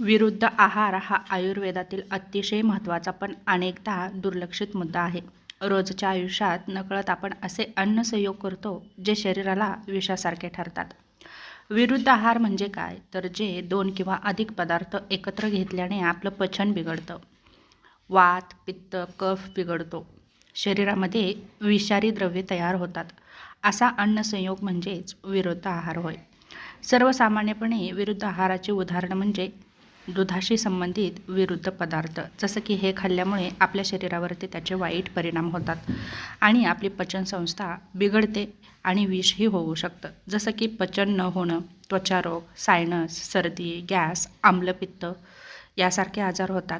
विरुद्ध आहार हा आयुर्वेदातील अतिशय महत्त्वाचा पण अनेकदा दुर्लक्षित मुद्दा आहे. रोजच्या आयुष्यात नकळत आपण असे अन्न संयोग करतो जे शरीराला विषासारखे ठरतात. विरुद्ध आहार म्हणजे काय, तर जे 2 किंवा अधिक पदार्थ एकत्र घेतल्याने आपलं पचन बिघडतं, वात, पित्त, कफ बिघडतो, शरीरामध्ये विषारी द्रव्ये तयार होतात. असा अन्न संयोग म्हणजेच विरुद्ध आहार होय. सर्वसामान्यपणे विरुद्ध आहाराची उदाहरणं म्हणजे दुधाशी संबंधित विरुद्ध पदार्थ, जसं की हे खाल्ल्यामुळे आपल्या शरीरावरती त्याचे वाईट परिणाम होतात आणि आपली पचनसंस्था बिघडते आणि विषही होऊ शकतं, जसं की पचन न होणं, त्वचारोग, सायनस, सर्दी, गॅस, आम्लपित्त यासारखे आजार होतात.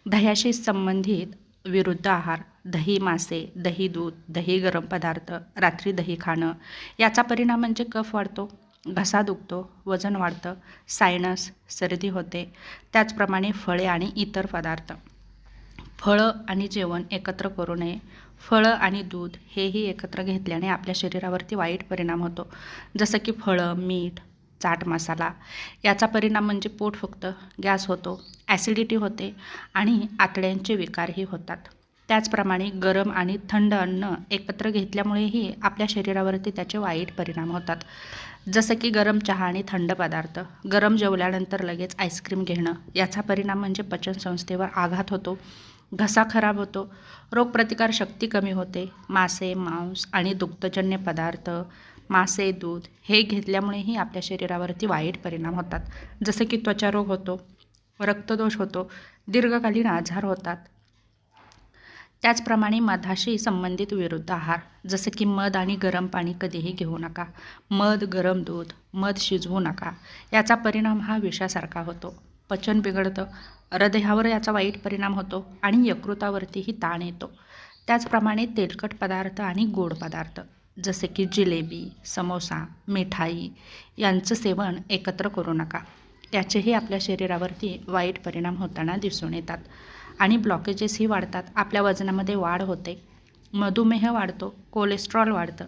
दह्याशी संबंधित विरुद्ध आहार, दही मासे, दही दूध, दही गरम पदार्थ, रात्री दही खाणं याचा परिणाम म्हणजे कफ वाढतो, घसा दुखतो, वजन वाढतं, सायनस, सर्दी होते. त्याचप्रमाणे फळे आणि इतर पदार्थ. फळं आणि जेवण एकत्र करू नये. फळं आणि दूध हेही एकत्र घेतल्याने आपल्या शरीरावरती वाईट परिणाम होतो, जसं की फळं, मीठ, चाट मसाला याचा परिणाम म्हणजे पोट फुगतं, गॅस होतो, ॲसिडिटी होते आणि आतड्यांचे विकारही होतात. त्याचप्रमाणे गरम आणि थंड अन्न एकत्र घेतल्यामुळेही आपल्या शरीरावरती त्याचे वाईट परिणाम होतात, जसं की गरम चहा आणि थंड पदार्थ. गरम जेवल्यानंतर लगेच आईस्क्रीम घेणं याचा परिणाम म्हणजे पचनसंस्थेवर आघात होतो, घसा खराब होतो, रोगप्रतिकार शक्ती कमी होते. मासे, मांस आणि दुग्धजन्य पदार्थ, मासे, दूध हे घेतल्यामुळेही आपल्या शरीरावरती वाईट परिणाम होतात, जसं की त्वचारोग होतो, रक्तदोष होतो, दीर्घकालीन आजार होतात. त्याचप्रमाणे मधाशी संबंधित विरुद्ध आहार, जसं की मध आणि गरम पाणी कधीही घेऊ नका. मध, गरम दूध, मध शिजवू नका. याचा परिणाम हा विषासारखा होतो, पचन बिघडतं, हृदयावर याचा वाईट परिणाम होतो आणि यकृतावरतीही ताण येतो. त्याचप्रमाणे तेलकट पदार्थ आणि गोड पदार्थ, जसे की जिलेबी, समोसा, मिठाई यांचं सेवन एकत्र करू नका. त्याचेही आपल्या शरीरावरती वाईट परिणाम होताना दिसून येतात आणि ब्लॉकेजेसही वाढतात. आपल्या वजनामध्ये वाढ होते, मधुमेह वाढतो, कोलेस्ट्रॉल वाढतं.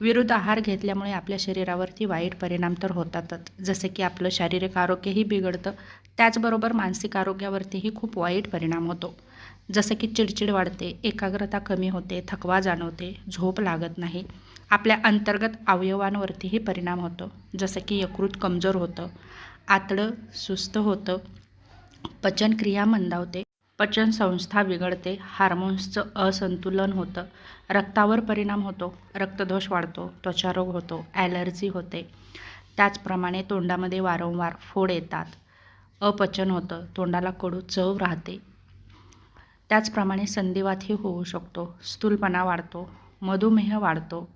विरुद्ध आहार घेतल्यामुळे आपल्या शरीरावरती वाईट परिणाम तर होतातच, जसे की आपलं शारीरिक आरोग्यही बिघडतं, त्याचबरोबर मानसिक आरोग्यावरतीही खूप वाईट परिणाम होतो, जसं की चिडचिड वाढते, एकाग्रता कमी होते, थकवा जाणवते, झोप लागत नाही. आपल्या अंतर्गत अवयवांवरतीही परिणाम होतो, जसं की यकृत कमजोर होतं, आतडं सुस्त होतं, पचनक्रिया मंदावते, पचनसंस्था बिघडते, हार्मोन्सचं असंतुलन होतं, रक्तावर परिणाम होतो, रक्तदोष वाढतो, त्वचारोग होतो, ॲलर्जी होते. त्याचप्रमाणे तोंडामध्ये वारंवार फोड येतात, अपचन होतं, तोंडाला कडू चव राहते. त्याचप्रमाणे संधिवातही होऊ शकतो, स्थूलपणा वाढतो, मधुमेह वाढतो.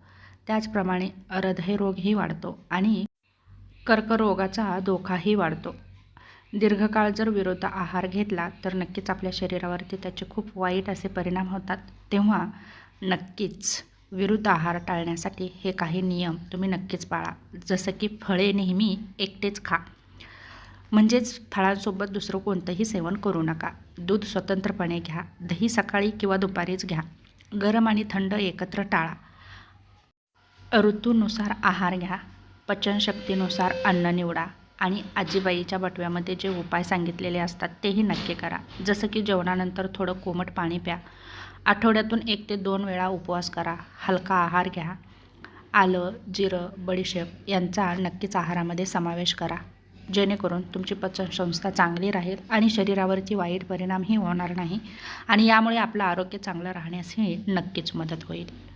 त्याचप्रमाणे हृदयरोगही वाढतो आणि कर्करोगाचा धोकाही वाढतो. दीर्घकाळ जर विरुद्ध आहार घेतला तर नक्कीच आपल्या शरीरावरती त्याचे खूप वाईट असे परिणाम होतात. तेव्हा नक्कीच विरुद्ध आहार टाळण्यासाठी हे काही नियम तुम्ही नक्कीच पाळा, जसं की फळे नेहमी एकटेच खा, म्हणजेच फळांसोबत दुसरं कोणतंही सेवन करू नका. दूध स्वतंत्रपणे घ्या, दही सकाळी किंवा दुपारीच घ्या, गरम आणि थंड एकत्र टाळा, ऋतूनुसार आहार घ्या, पचनशक्तीनुसार अन्न निवडा आणि आजीबाईच्या बटव्यामध्ये जे उपाय सांगितलेले असतात तेही नक्की करा, जसं की जेवणानंतर थोडं कोमट पाणी प्या, आठवड्यातून 1 ते 2 वेळा उपवास करा, हलका आहार घ्या, आलं, जिरं, बडीशेप यांचा नक्कीच आहारामध्ये समावेश करा, जेणेकरून तुमची पचनसंस्था चांगली राहील आणि शरीरावरती वाईट परिणामही होणार नाही आणि यामुळे आपलं आरोग्य चांगलं राहण्यासही नक्कीच मदत होईल.